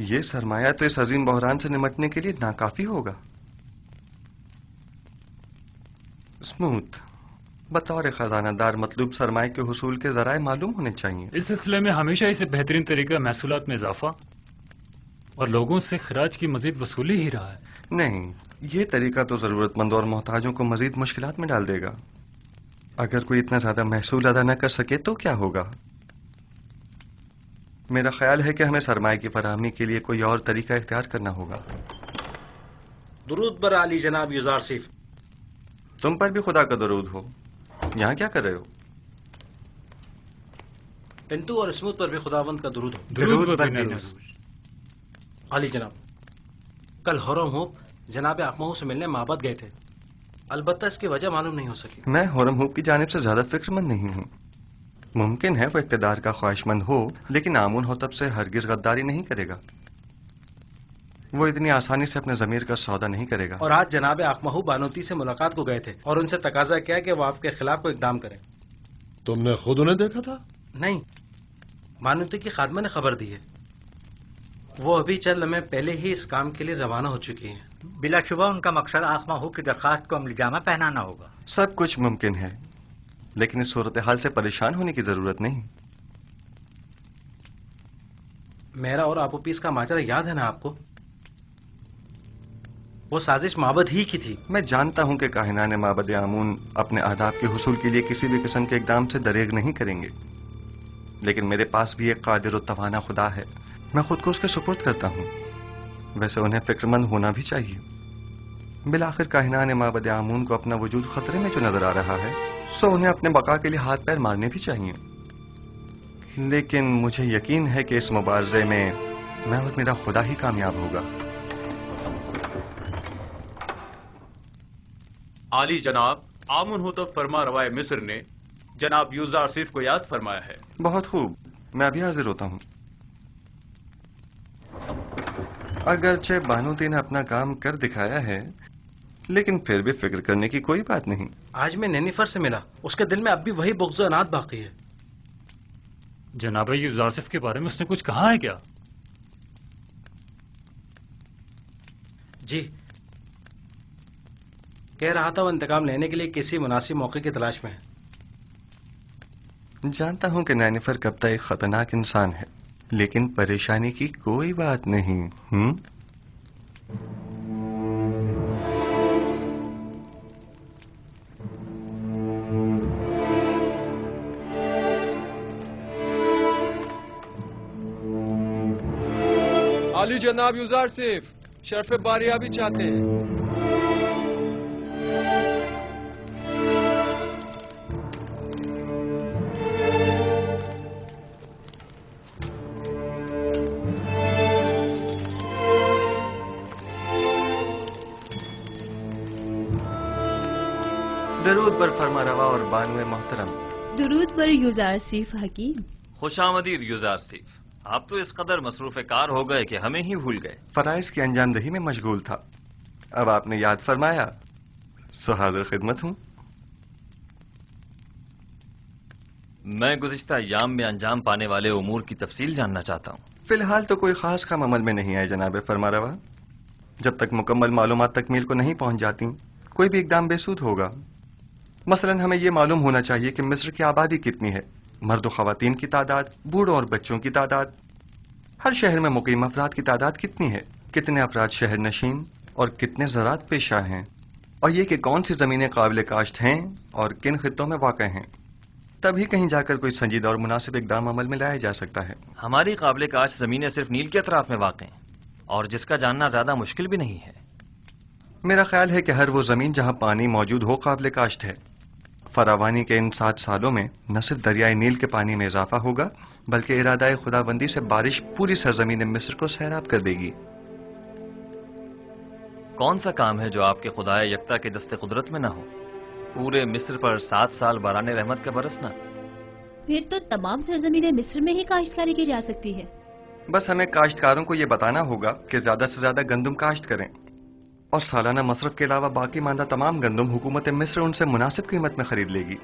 یہ سرمایہ تو اس عظیم بحران سے نمٹنے کے لیے ناکافی ہوگا۔ اسموتھ، بطور خزانہ دار مطلوب سرمایہ کے حصول کے ذرائع معلوم ہونے چاہیے۔ اس سلسلے میں ہمیشہ اسے بہترین طریقہ محصولات میں اضافہ اور لوگوں سے خراج کی مزید وصولی ہی رہا ہے۔ نہیں، یہ طریقہ تو ضرورت مندوں اور محتاجوں کو مزید مشکلات میں ڈال دے گا۔ اگر کوئی اتنا زیادہ محصول ادا نہ کر سکے تو کیا ہوگا؟ میرا خیال ہے کہ ہمیں سرمایہ کی فراہمی کے لیے کوئی اور طریقہ اختیار کرنا ہوگا۔ درود بر علی جناب یوزار صیف۔ تم پر بھی خدا کا درود ہو۔ یہاں کیا کر رہے ہو؟ پنٹو اور اسموتھ پر بھی خداوند کا درود ہو۔ درود بر نروز۔ علی جناب، کل ہورم ہوپ جناب اقمہو سے ملنے معبد گئے تھے، البتہ اس کی وجہ معلوم نہیں ہو سکی۔ میں ہورم ہوپ کی جانب سے زیادہ فکر مند نہیں ہوں۔ ممکن ہے وہ اقتدار کا خواہش مند ہو، لیکن آمون ہوتب سے ہرگز غداری نہیں کرے گا۔ وہ اتنی آسانی سے اپنے ضمیر کا سودا نہیں کرے گا۔ اور آج جناب اقمہو بانوتی سے ملاقات کو گئے تھے اور ان سے تقاضا کیا کہ وہ آپ کے خلاف کوئی اقدام کریں۔ تم نے خود انہیں دیکھا تھا؟ نہیں، بانوتی کی خادمہ نے خبر دی ہے۔ وہ ابھی چند لمحے پہلے ہی اس کام کے لیے روانہ ہو چکی ہیں۔ بلا شبہ ان کا مقصد اقمہو کی درخواست کو عملی جامہ پہنانا ہوگا۔ سب کچھ ممکن ہے، لیکن اس صورتحال سے پریشان ہونے کی ضرورت نہیں۔ میرا اور آپو پیس کا ماجرا یاد ہے نا آپ کو؟ وہ سازش معبد ہی کی تھی۔ میں جانتا ہوں کہ کاہنان معبد آمون اپنے اہداف کے حصول کے لیے کسی بھی قسم کے اقدام سے دریغ نہیں کریں گے، لیکن میرے پاس بھی ایک قادر و توانا خدا ہے، میں خود کو اس کے سپرد کرتا ہوں۔ ویسے انہیں فکر مند ہونا بھی چاہیے۔ بالآخر کاہنان معبد آمون کو اپنا وجود خطرے میں جو نظر آ رہا ہے، سو انہیں اپنے بقا کے لیے ہاتھ پیر مارنے بھی چاہیے۔ لیکن مجھے یقین ہے کہ اس مبارزے میں میں اور میرا خدا ہی کامیاب ہوگا۔ عالی جناب، آمون ہوتب فرما روائے مصر نے جناب یوزار صیف کو یاد فرمایا ہے۔ بہت خوب، میں ابھی حاضر ہوتا ہوں۔ اگرچہ بانوتی نے اپنا کام کر دکھایا ہے، لیکن پھر بھی فکر کرنے کی کوئی بات نہیں۔ آج میں نینیفر سے ملا، اس کے دل میں اب بھی وہی بغض و عناد باقی ہے۔ جناب یوزارسف کے بارے میں اس نے کچھ کہا ہے کیا؟ جی، کہہ رہا تھا وہ انتقام لینے کے لیے کسی مناسب موقع کی تلاش میں ہے۔ جانتا ہوں کہ نینیفر کبتا ایک خطرناک انسان ہے، لیکن پریشانی کی کوئی بات نہیں۔ علی جناب یوزار صیف شرف باریابی چاہتے ہیں۔ درود بر فرما روا اور بانو محترم۔ درود بر یوزار صیف حکیم۔ خوش آمدید یوزار صیف۔ آپ تو اس قدر مصروف کار ہو گئے کہ ہمیں ہی بھول گئے۔ فرائض کی انجام دہی میں مشغول تھا، اب آپ نے یاد فرمایا، سو حاضر خدمت ہوں۔ میں گزشتہ ایام میں انجام پانے والے امور کی تفصیل جاننا چاہتا ہوں۔ فی الحال تو کوئی خاص کام عمل میں نہیں آئے جناب فرما روا۔ جب تک مکمل معلومات تکمیل کو نہیں پہنچ جاتی، کوئی بھی اقدام بے سود ہوگا۔ مثلا ہمیں یہ معلوم ہونا چاہیے کہ مصر کی آبادی کتنی ہے، مرد و خواتین کی تعداد، بوڑھوں اور بچوں کی تعداد، ہر شہر میں مقیم افراد کی تعداد کتنی ہے، کتنے افراد شہر نشین اور کتنے زراعت پیشہ ہیں، اور یہ کہ کون سی زمینیں قابل کاشت ہیں اور کن خطوں میں واقع ہیں۔ تبھی کہیں جا کر کوئی سنجیدہ اور مناسب اقدام عمل میں لایا جا سکتا ہے۔ ہماری قابل کاشت زمینیں صرف نیل کے اطراف میں واقع ہیں، اور جس کا جاننا زیادہ مشکل بھی نہیں ہے۔ میرا خیال ہے کہ ہر وہ زمین جہاں پانی موجود ہو قابل کاشت ہے۔ فراوانی کے ان 7 سالوں میں نہ صرف دریائے نیل کے پانی میں اضافہ ہوگا، بلکہ ارادہ خدا بندی سے بارش پوری سرزمین مصر کو سیراب کر دے گی۔ کون سا کام ہے جو آپ کے خدائے یکتا کے دست قدرت میں نہ ہو؟ پورے مصر پر 7 سال باران رحمت کا برسنا۔ پھر تو تمام سرزمین مصر میں ہی کاشتکاری کی جا سکتی ہے۔ بس ہمیں کاشتکاروں کو یہ بتانا ہوگا کہ زیادہ سے زیادہ گندم کاشت کریں، اور سالانہ مصرف کے علاوہ باقی ماندہ تمام گندم حکومت مصر ان سے مناسب قیمت میں خرید لے گی۔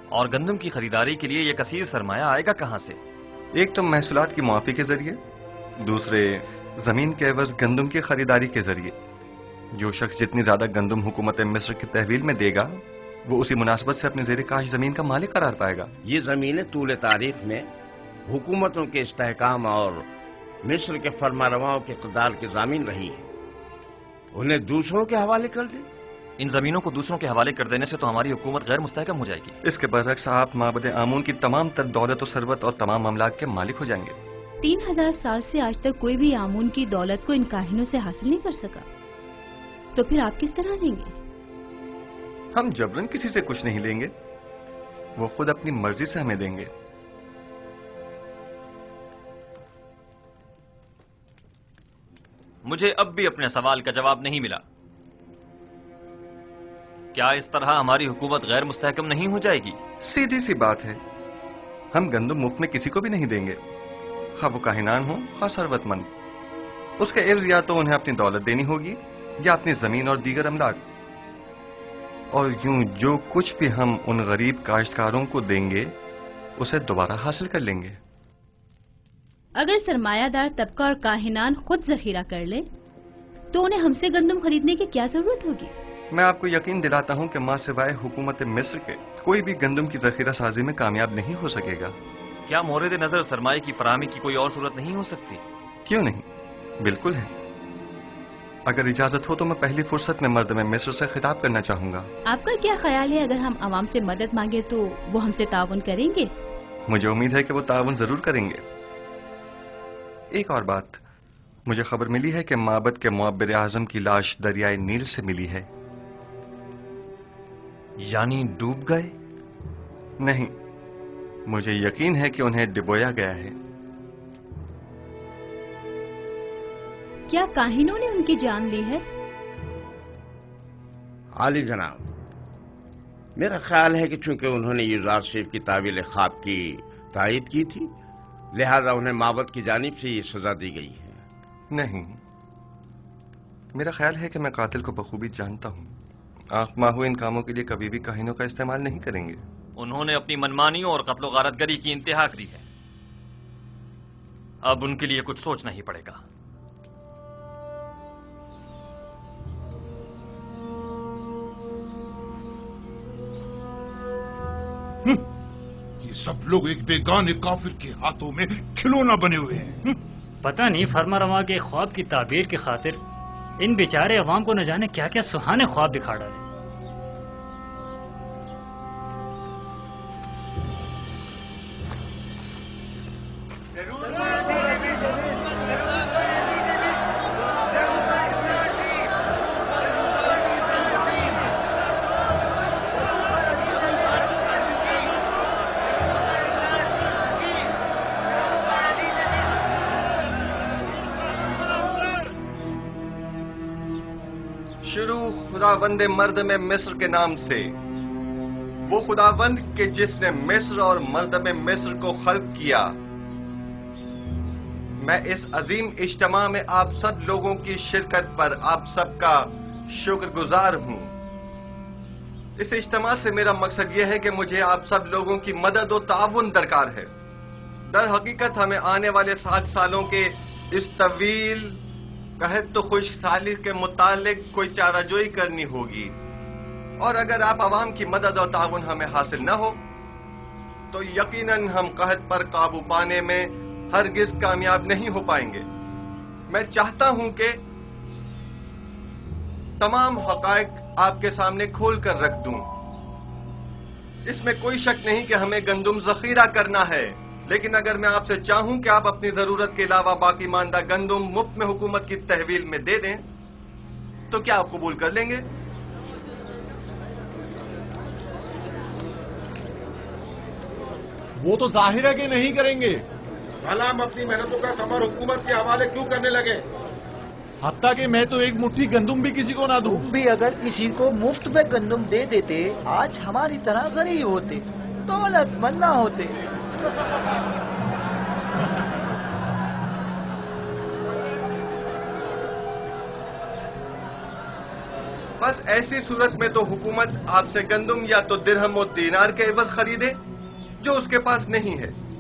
اور گندم کی خریداری کے لیے یہ کثیر سرمایہ آئے گا کہاں سے؟ ایک تو محصولات کی معافی کے ذریعے، دوسرے زمین کے عوض گندم کی خریداری کے ذریعے۔ جو شخص جتنی زیادہ گندم حکومت مصر کی تحویل میں دے گا وہ اسی مناسبت سے اپنی زیر کاش زمین کا مالک قرار پائے گا۔ یہ زمینیں طول تاریخ میں حکومتوں کے استحکام اور مصر کے فرما رواؤں کے اقتدار کی ضامن رہی ہیں، انہیں دوسروں کے حوالے کر دیں۔ ان زمینوں کو دوسروں کے حوالے کر دینے سے تو ہماری حکومت غیر مستحکم ہو جائے گی۔ اس کے برعکس آپ معبد آمون کی تمام تر دولت و ثروت اور تمام املاک کے مالک ہو جائیں گے۔ 3000 سال سے آج تک کوئی بھی آمون کی دولت کو ان کاہنوں سے حاصل نہیں کر سکا، تو پھر آپ کس طرح دیں گے؟ ہم جبرن کسی سے کچھ نہیں لیں گے، وہ خود اپنی مرضی سے ہمیں دیں گے۔ مجھے اب بھی اپنے سوال کا جواب نہیں ملا۔ کیا اس طرح ہماری حکومت غیر مستحکم نہیں ہو جائے گی؟ سیدھی سی بات ہے، ہم گندم مفت میں کسی کو بھی نہیں دیں گے، خواہ وہ کاہنان ہوں خواہ ثروت مند۔ اس کے عوض یا تو انہیں اپنی دولت دینی ہوگی یا اپنی زمین اور دیگر املاک، اور یوں جو کچھ بھی ہم ان غریب کاشتکاروں کو دیں گے اسے دوبارہ حاصل کر لیں گے۔ اگر سرمایہ دار طبقہ اور کاہنان خود ذخیرہ کر لے تو انہیں ہم سے گندم خریدنے کی کیا ضرورت ہوگی؟ میں آپ کو یقین دلاتا ہوں کہ ماں سوائے حکومت مصر کے کوئی بھی گندم کی ذخیرہ سازی میں کامیاب نہیں ہو سکے گا۔ کیا مورد نظر سرمایہ کی فراہمی کی کوئی اور صورت نہیں ہو سکتی؟ کیوں نہیں، بالکل ہے۔ اگر اجازت ہو تو میں پہلی فرصت میں مردم مصر سے خطاب کرنا چاہوں گا۔ آپ کا کیا خیال ہے اگر ہم عوام سے مدد مانگے تو وہ ہم سے تعاون کریں گے؟ مجھے امید ہے کہ وہ تعاون ضرور کریں گے۔ ایک اور بات، مجھے خبر ملی ہے کہ معبد کے معبر اعظم کی لاش دریائے نیل سے ملی ہے۔ یعنی ڈوب گئے؟ نہیں، مجھے یقین ہے کہ انہیں ڈبویا گیا ہے۔ کیا کاہنوں نے ان کی جان لی ہے؟ عالی جناب، میرا خیال ہے کہ چونکہ انہوں نے یوزار شریف کی تعویل خواب کی تائید کی تھی لہذا انہیں معبد کی جانب سے یہ سزا دی گئی ہے۔ نہیں، میرا خیال ہے کہ میں قاتل کو بخوبی جانتا ہوں۔ آنکھ ماہو ان کاموں کے لیے کبھی بھی کاہنوں کا استعمال نہیں کریں گے۔ انہوں نے اپنی منمانیوں اور قتل و غارت گری کی انتہا کری ہے، اب ان کے لیے کچھ سوچنا ہی پڑے گا۔ یہ سب لوگ ایک بیگانے کافر کے ہاتھوں میں کھلونا بنے ہوئے ہیں۔ پتہ نہیں فرما رواں کے خواب کی تعبیر کی خاطر ان بیچارے عوام کو نہ جانے کیا کیا سہانے خواب دکھا ڈالے۔ شروع خداوند مرد میں مصر کے نام سے، وہ خداوند کہ جس نے مصر اور مرد میں مصر کو خلق کیا۔ میں اس عظیم اجتماع میں آپ سب لوگوں کی شرکت پر آپ سب کا شکر گزار ہوں۔ اس اجتماع سے میرا مقصد یہ ہے کہ مجھے آپ سب لوگوں کی مدد و تعاون درکار ہے۔ در حقیقت ہمیں آنے والے 7 سالوں کے اس طویل قحط تو خشک سالی کے متعلق کوئی چارہ جوئی کرنی ہوگی، اور اگر آپ عوام کی مدد اور تعاون ہمیں حاصل نہ ہو تو یقیناً ہم قحط پر قابو پانے میں ہرگز کامیاب نہیں ہو پائیں گے۔ میں چاہتا ہوں کہ تمام حقائق آپ کے سامنے کھول کر رکھ دوں۔ اس میں کوئی شک نہیں کہ ہمیں گندم ذخیرہ کرنا ہے، لیکن اگر میں آپ سے چاہوں کہ آپ اپنی ضرورت کے علاوہ باقی ماندہ گندم مفت میں حکومت کی تحویل میں دے دیں تو کیا آپ قبول کر لیں گے؟ وہ تو ظاہر ہے کہ نہیں کریں گے۔ بھلا ہم اپنی محنتوں کا ثمر حکومت کے حوالے کیوں کرنے لگے؟ حتیٰ کہ میں تو ایک مٹھی گندم بھی کسی کو نہ دوں۔ تم بھی اگر کسی کو مفت میں گندم دے دیتے آج ہماری طرح غریب ہوتے، دولت مند نہ ہوتے۔ بس ایسی صورت میں تو حکومت آپ سے گندم یا تو درہم و دینار کے عوض خریدے جو اس کے پاس نہیں ہے،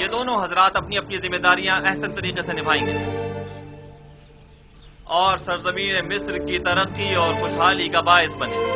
یہ دونوں حضرات اپنی اپنی ذمہ داریاں احسن طریقے سے نبھائیں گے اور سرزمین مصر کی ترقی اور خوشحالی کا باعث بنے.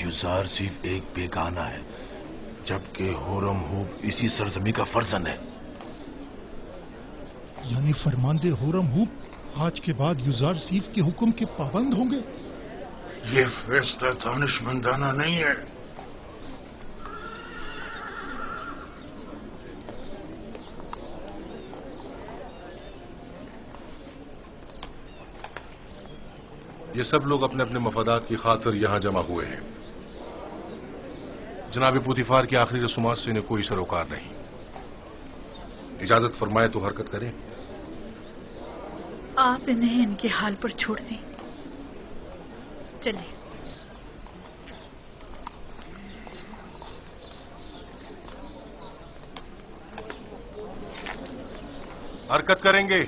یوزارسیف ایک بیگانہ ہے جبکہ ہورم ہوپ اسی سرزمین کا فرزند ہے. یعنی فرماندے ہورم ہوپ آج کے بعد یوزارسیف کے حکم کے پابند ہوں گے؟ یہ فیصلہ دانشمندانہ نہیں ہے. یہ سب لوگ اپنے اپنے مفادات کی خاطر یہاں جمع ہوئے ہیں. جناب پوتیفار کی آخری رسومات سے انہیں کوئی سروکار نہیں. اجازت فرمائے تو حرکت کریں. آپ انہیں ان کے حال پر چھوڑ دیں. چلیں. حرکت کریں گے.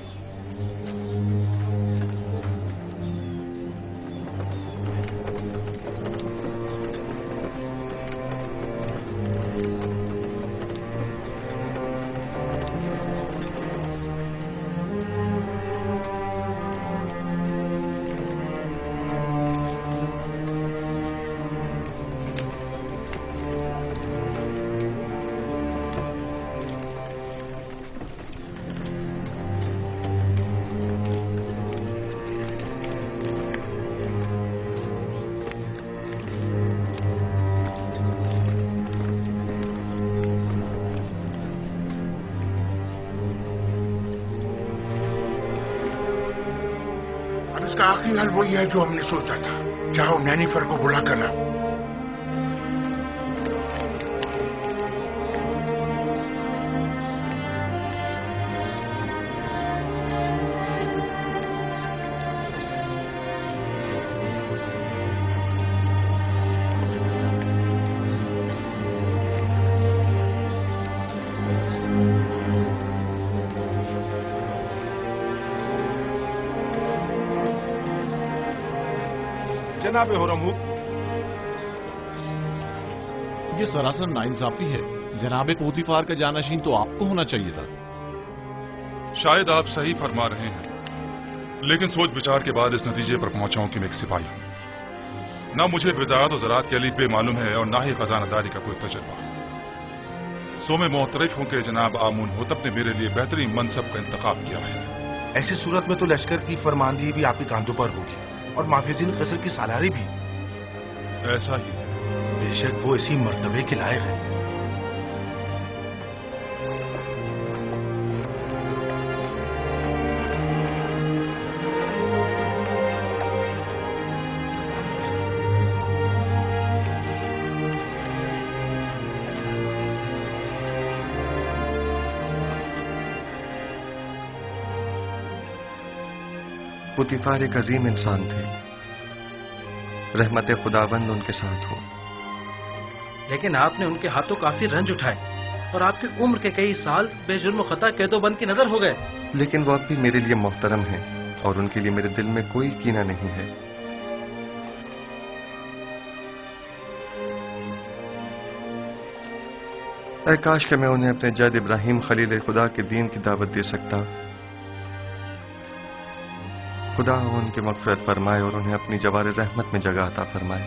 کا آخری حل وہی ہے جو ہم نے سوچا تھا. چاہو نینیفر کو بلا کر لاؤ. جناب ہورم ہوپ، یہ سراسر ناانصافی ہے. جناب پوتیفار کا جانشین تو آپ کو ہونا چاہیے تھا. شاید آپ صحیح فرما رہے ہیں، لیکن سوچ بچار کے بعد اس نتیجے پر پہنچا ہوں کہ میں ایک سپاہی ہوں. نہ مجھے وزارت و زراعت کے الف ب معلوم ہے اور نہ ہی خزانہ داری کا کوئی تجربہ. سو میں معترف ہوں کہ جناب آمون ہوتب نے میرے لیے بہترین منصب کا انتخاب کیا ہے. ایسی صورت میں تو لشکر کی فرماندہی بھی آپ کے کاندھوں پر ہوگی اور محافظین قصر کی سالاری بھی. ایسا ہی ہے. بے شک وہ اسی مرتبے کے لائق ہے. پوتیفار ایک عظیم انسان تھے. رحمت خداوند ان کے ساتھ ہو. لیکن آپ نے ان کے ہاتھوں کافی رنج اٹھائے اور آپ کی عمر کے کئی سال بے جرم و خطا قید و بند کی نظر ہو گئے. لیکن وہ اب بھی میرے لیے محترم ہیں اور ان کے لیے میرے دل میں کوئی کینہ نہیں ہے. اے کاش کہ میں انہیں اپنے جد ابراہیم خلیل خدا کے دین کی دعوت دے سکتا. خدا ان کی مغفرت فرمائے اور انہیں اپنی جوار رحمت میں جگہ عطا فرمائے.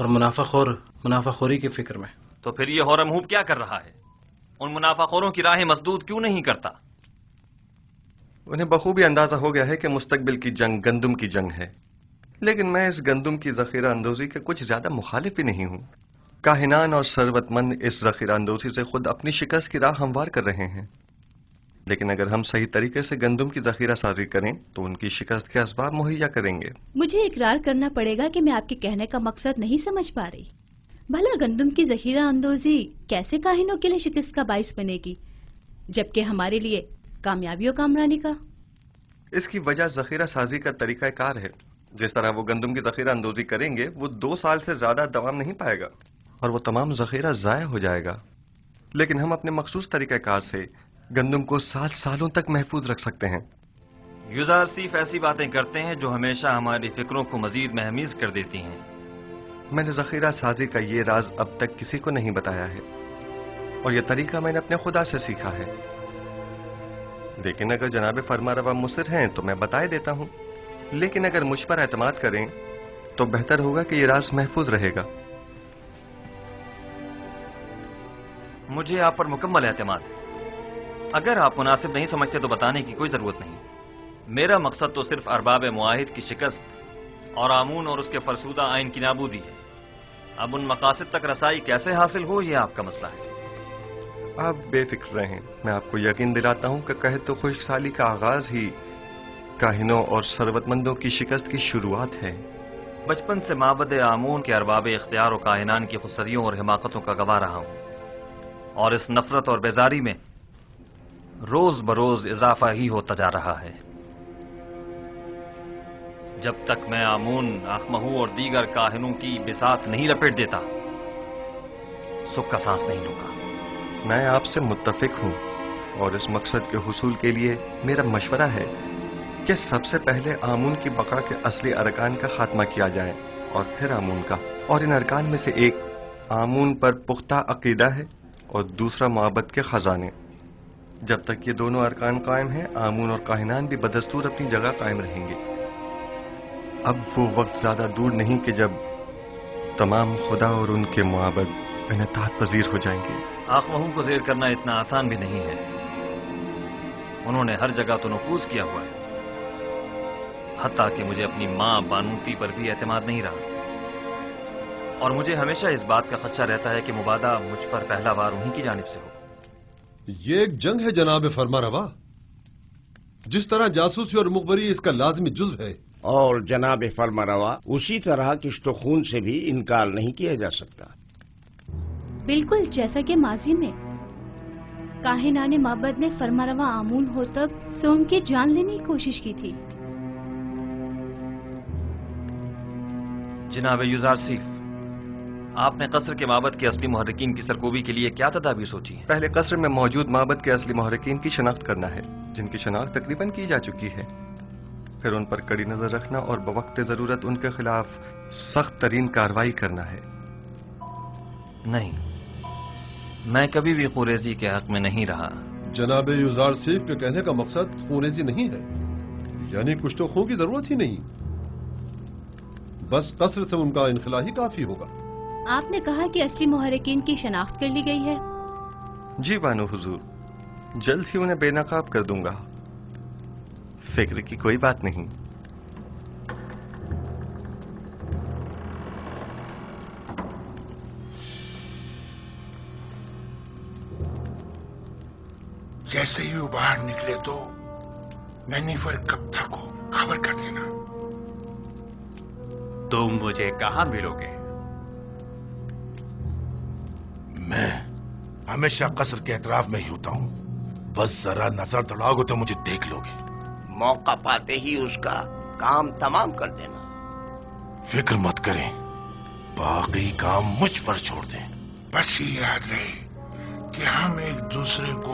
اور منافع خوری کی فکر میں. تو پھر یہ ہورم ہوپ کیا کر رہا ہے؟ ان منافع خوروں کی راہیں مسدود کیوں نہیں کرتا؟ انہیں بخوبی اندازہ ہو گیا ہے کہ مستقبل کی جنگ گندم کی جنگ ہے، لیکن میں اس گندم کی ذخیرہ اندوزی کے کچھ زیادہ مخالف بھی نہیں ہوں. کاہنان اور ثروت مند اس ذخیرہ اندوزی سے خود اپنی شکست کی راہ ہموار کر رہے ہیں، لیکن اگر ہم صحیح طریقے سے گندم کی ذخیرہ سازی کریں تو ان کی شکست کے اسباب مہیا کریں گے. مجھے اقرار کرنا پڑے گا کہ میں آپ کے کہنے کا مقصد نہیں سمجھ پا رہی. بھلا گندم کی ذخیرہ اندوزی کیسے کاہنوں کے لیے شکست کا باعث بنے گی جبکہ ہمارے لیے کامیابی و کامرانی کا؟ اس کی وجہ ذخیرہ سازی کا طریقہ کار ہے. جس طرح وہ گندم کی ذخیرہ اندوزی کریں گے وہ 2 سال سے زیادہ دوام نہیں پائے گا اور وہ تمام ذخیرہ ضائع ہو جائے گا، لیکن ہم اپنے مخصوص طریقہ کار سے گندم کو سالوں تک محفوظ رکھ سکتے ہیں. یوزار صرف ایسی باتیں کرتے ہیں جو ہمیشہ ہماری فکروں کو مزید مہمیز کر دیتی ہیں. میں نے ذخیرہ سازی کا یہ راز اب تک کسی کو نہیں بتایا ہے اور یہ طریقہ میں نے اپنے خدا سے سیکھا ہے، لیکن اگر جناب فرمانروا مصر ہیں تو میں بتائے دیتا ہوں. لیکن اگر مجھ پر اعتماد کریں تو بہتر ہوگا کہ یہ راز محفوظ رہے گا. مجھے آپ پر مکمل اعتماد ہے. اگر آپ مناسب نہیں سمجھتے تو بتانے کی کوئی ضرورت نہیں. میرا مقصد تو صرف ارباب معاہد کی شکست اور آمون اور اس کے فرسودہ آئین کی نابودی ہے. اب ان مقاصد تک رسائی کیسے حاصل ہو یہ آپ کا مسئلہ ہے. آپ بے فکر رہیں، میں آپ کو یقین دلاتا ہوں کہ قحط و خشک سالی کا آغاز ہی کاہنوں اور ثروت مندوں کی شکست کی شروعات ہے. بچپن سے معبد آمون کے ارباب اختیار و کاہنان کی خودسریوں اور حماقتوں کا گواہ رہا ہوں، اور اس نفرت اور بیزاری میں روز بروز اضافہ ہی ہوتا جا رہا ہے. جب تک میں آمون، آخمہو اور دیگر کاہنوں کی بساط نہیں لپیٹ دیتا سکھ کا سانس نہیں لوں گا. میں آپ سے متفق ہوں اور اس مقصد کے حصول کے لیے میرا مشورہ ہے کہ سب سے پہلے آمون کی بقا کے اصلی ارکان کا خاتمہ کیا جائے اور پھر آمون کا. اور ان ارکان میں سے ایک آمون پر پختہ عقیدہ ہے اور دوسرا معبد کے خزانے. جب تک یہ دونوں ارکان قائم ہیں آمون اور کاہنان بھی بدستور اپنی جگہ قائم رہیں گے. اب وہ وقت زیادہ دور نہیں کہ جب تمام خدا اور ان کے معبد انعطاف پذیر ہو جائیں گے. آخمہو کو زیر کرنا اتنا آسان بھی نہیں ہے. انہوں نے ہر جگہ تو نفوذ کیا ہوا ہے، حتیٰ کہ مجھے اپنی ماں بانوتی پر بھی اعتماد نہیں رہا، اور مجھے ہمیشہ اس بات کا خدشہ رہتا ہے کہ مبادہ مجھ پر پہلا بار انہی کی جانب سے ہو. یہ ایک جنگ ہے جناب فرمانروا، جس طرح جاسوسی اور مخبری اس کا لازمی جزو ہے. اور جناب فرمانروا اسی طرح کشت و خون سے بھی انکار نہیں کیا جا سکتا. بالکل جیسا کہ ماضی میں کاہنان معبد نے فرمانروا آمون ہوتب سوم کی جان لینے کی کوشش کی تھی. جناب یوزار صیف، آپ نے قصر کے معبد کے اصلی محرکین کی سرکوبی کے لیے کیا تدابیر سوچی ہیں؟ پہلے قصر میں موجود معبد کے اصلی محرکین کی شناخت کرنا ہے، جن کی شناخت تقریباً کی جا چکی ہے. پھر ان پر کڑی نظر رکھنا اور بوقت ضرورت ان کے خلاف سخت ترین کارروائی کرنا ہے. نہیں، میں کبھی بھی خوریزی کے حق میں نہیں رہا. جناب یوزار صیف کے کہنے کا مقصد خوریزی نہیں ہے، یعنی کچھ تو خون کی ضرورت ہی نہیں، بس قصر سے ان کا انخلا ہی کافی ہوگا. آپ نے کہا کہ اصلی محرکین کی شناخت کر لی گئی ہے؟ جی بانو حضور، جلد ہی انہیں بے نقاب کر دوں گا، فکر کی کوئی بات نہیں. جیسے ہی وہ باہر نکلے تو نینیفر کپتھا کو خبر کر دینا. تم مجھے کہاں ملو گے؟ میں ہمیشہ قصر کے اطراف میں ہی ہوتا ہوں، بس ذرا نظر دوڑاؤ گے تو مجھے دیکھ لو گے. موقع پاتے ہی اس کا کام تمام کر دینا. فکر مت کریں، باقی کام مجھ پر چھوڑ دیں. بس یہ یاد رہے کہ ہم ایک دوسرے کو